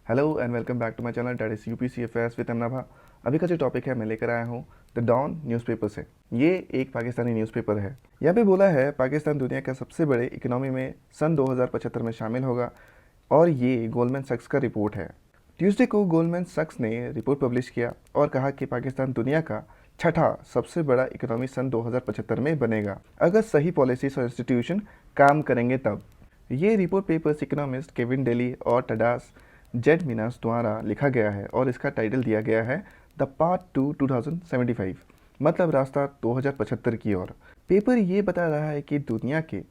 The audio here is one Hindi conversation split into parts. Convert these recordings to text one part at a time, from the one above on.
Hello and welcome back to my channel that is UPCFS with Amnabha. अभी का जो टॉपिक है मैं लेकर आया हूँ द डॉन न्यूज़पेपर से। ये एक पाकिस्तानी न्यूज़पेपर है। यहाँ पे बोला है पाकिस्तान दुनिया का सबसे बड़े इकोनॉमी में सन 2075 में शामिल होगा और ये गोल्डमैन सैक्स का रिपोर्ट है। ट्यूसडे को गोल्डमैन सैक्स ने रिपोर्ट पब्लिश किया और कहा कि पाकिस्तान दुनिया का छठा सबसे बड़ा इकोनॉमी सन 2075 में बनेगा अगर सही पॉलिसीज और इंस्टीट्यूशन काम करेंगे तब। ये report papers economist Kevin daily और टडास जेड मिनास द्वारा लिखा गया है और इसका टाइटल दिया गया है द पाथ टू 2075, मतलब रास्ता 2075 की ओर। पेपर ये बता रहा है कि दुनिया के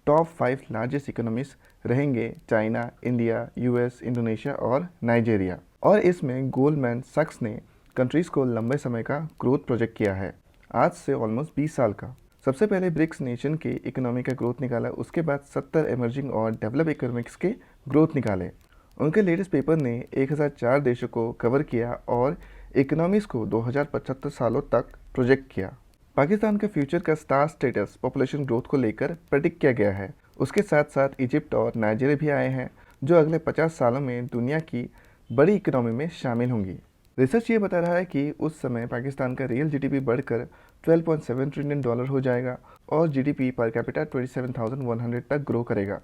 टॉप 5 लार्जेस्ट इकोनॉमीज रहेंगे चाइना, इंडिया, यूएस, इंडोनेशिया और नाइजीरिया। और इसमें गोल्डमैन सैक्स ने कंट्रीज़ को लंबे समय का ग्रोथ प्रोजेक्ट किया है, आज से ऑलमोस्ट 20 साल का। सबसे पहले ब्रिक्स नेशन के इकोनॉमी का ग्रोथ निकाला, उसके बाद 70 इमर्जिंग और डेवलप इकोनॉमिक्स के ग्रोथ निकाले। उनके लेटेस्ट पेपर ने 1004 देशों को कवर किया और इकोनॉमीज़ को 2075 सालों तक प्रोजेक्ट किया। पाकिस्तान के फ्यूचर का स्टार स्टेटस पॉपुलेशन ग्रोथ को लेकर प्रेडिक्ट किया गया है। उसके साथ साथ इजिप्ट और नाइजीरिया भी आए हैं जो अगले 50 सालों में दुनिया की बड़ी इकोनॉमी में शामिल होंगी। रिसर्च ये बता रहा है कि उस समय पाकिस्तान का रियल जीडीपी बढ़कर $12.7 ट्रिलियन हो जाएगा और जीडीपी पर कैपिटा 27,100 तक ग्रो करेगा।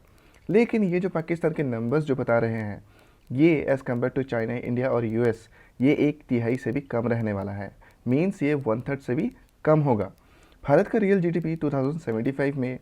लेकिन ये जो पाकिस्तान के नंबर्स जो बता रहे हैं ये as compare to China, India और यूएस ये 1/3 से भी कम रहने वाला है। मीन्स ये 1/3 से भी कम होगा। भारत का रियल जीडीपी 2075 में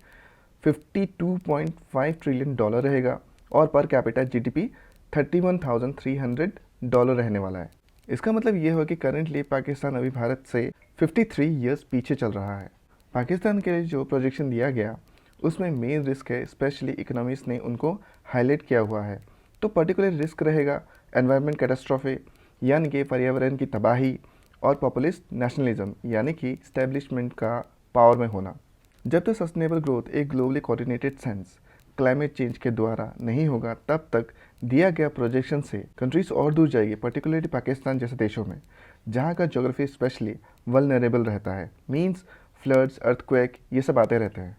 $52.5 ट्रिलियन रहेगा और पर कैपिटा जीडीपी $31,300 रहने वाला है। इसका मतलब ये हो कि करेंटली पाकिस्तान अभी भारत से 53 ईयर्स पीछे चल रहा है। पाकिस्तान के लिए जो प्रोजेक्शन दिया गया उसमें मेन रिस्क है, स्पेशली इकोनॉमिस्ट ने उनको हाईलाइट किया हुआ है। तो पर्टिकुलर रिस्क रहेगा एनवायरनमेंट कैटास्ट्रोफे यानी कि पर्यावरण की तबाही और पॉपुलिस्ट नेशनलिज्म यानी कि इस्टेब्लिशमेंट का पावर में होना। जब तक सस्टेनेबल ग्रोथ एक globally coordinated sense climate change के द्वारा नहीं होगा तब तक दिया गया प्रोजेक्शन से कंट्रीज और दूर जाएगी, पर्टिकुलरली पाकिस्तान जैसे देशों में जहाँ का ज्योग्राफी स्पेशली वल्नरेबल रहता है। मीन्स फ्लड्स, अर्थक्वेक ये सब आते रहते हैं।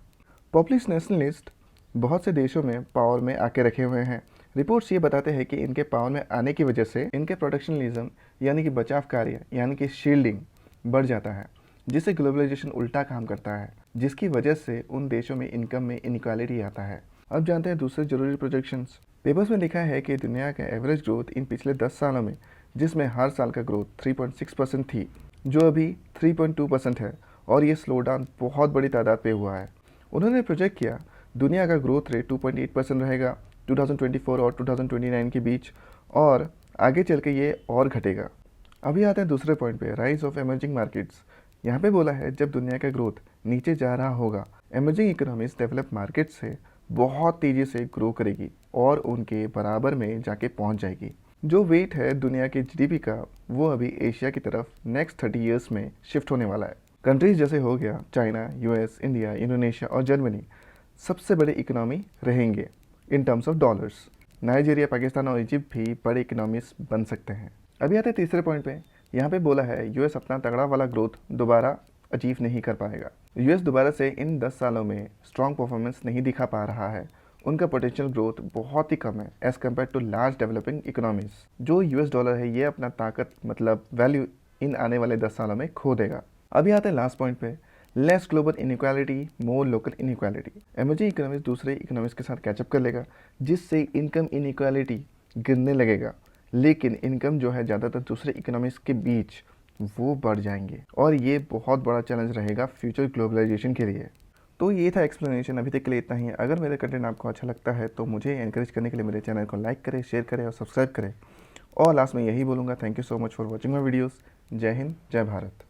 पॉपुलिस्ट नेशनलिस्ट बहुत से देशों में पावर में आके रखे हुए हैं। रिपोर्ट्स ये बताते हैं कि इनके पावर में आने की वजह से इनके प्रोटेक्शनलिज्म यानी कि बचाव कार्य यानी कि शील्डिंग बढ़ जाता है, जिससे ग्लोबलाइजेशन उल्टा काम करता है, जिसकी वजह से उन देशों में इनकम में इनइक्वालिटी आता है। अब जानते हैं दूसरे जरूरी प्रोजेक्शंस। पेपर्स में लिखा है कि दुनिया का एवरेज ग्रोथ इन पिछले 10 सालों में, जिसमें हर साल का ग्रोथ 3.6% थी, जो अभी 3.2% है और ये स्लो डाउन बहुत बड़ी तादाद पे हुआ है। उन्होंने प्रोजेक्ट किया दुनिया का ग्रोथ रेट 2.8% रहेगा 2024 और 2029 के बीच और आगे चल के ये और घटेगा। अभी आते हैं दूसरे पॉइंट पे, राइज ऑफ एमर्जिंग मार्केट्स। यहाँ पे बोला है जब दुनिया का ग्रोथ नीचे जा रहा होगा, एमर्जिंग इकोनॉमीज डेवलप मार्केट से बहुत तेज़ी से ग्रो करेगी और उनके बराबर में जाके पहुँच जाएगी। जो वेट है दुनिया के जीडीपी का वो अभी एशिया की तरफ नेक्स्ट 30 ईयर्स में शिफ्ट होने वाला है। कंट्रीज जैसे हो गया चाइना, यूएस, इंडिया, इंडोनेशिया और जर्मनी सबसे बड़े इकोनॉमी रहेंगे in terms of dollars. Nigeria, Pakistan और इजिप्ट भी बड़े इकोनॉमीज बन सकते हैं। अभी आते हैं तीसरे पॉइंट पे। यहाँ पे बोला है यूएस अपना तगड़ा वाला ग्रोथ दोबारा अचीव नहीं कर पाएगा। यूएस दोबारा से इन 10 सालों में स्ट्रॉन्ग परफॉर्मेंस नहीं दिखा पा रहा है। उनका पोटेंशियल ग्रोथ बहुत ही कम है as compare to large developing economies. जो यूएस डॉलर है ये अपना ताकत मतलब वैल्यू इन आने वाले 10 सालों में खो देगा। अभी आते हैं लास्ट पॉइंट पे, लेस ग्लोबल इनइक्वालिटी, मोर लोकल इनइक्वालिटी। एमर्जिंग इकोनॉमीज दूसरे इकोनॉमीज के साथ कैचअप कर लेगा, जिससे इनकम इनइक्वालिटी गिरने लगेगा, लेकिन इनकम जो है ज़्यादातर दूसरे इकोनॉमीज के बीच वो बढ़ जाएंगे और ये बहुत बड़ा चैलेंज रहेगा फ्यूचर ग्लोबलाइजेशन के लिए। तो ये था एक्सप्लेनेशन। अभी तक के लिए इतना ही। अगर मेरा कंटेंट आपको अच्छा लगता है तो मुझे एनकरेज करने के लिए मेरे चैनल को लाइक करें, शेयर करें और सब्सक्राइब करें। और लास्ट में यही बोलूँगा, thank you so much for watching my videos. जय हिंद, जय भारत।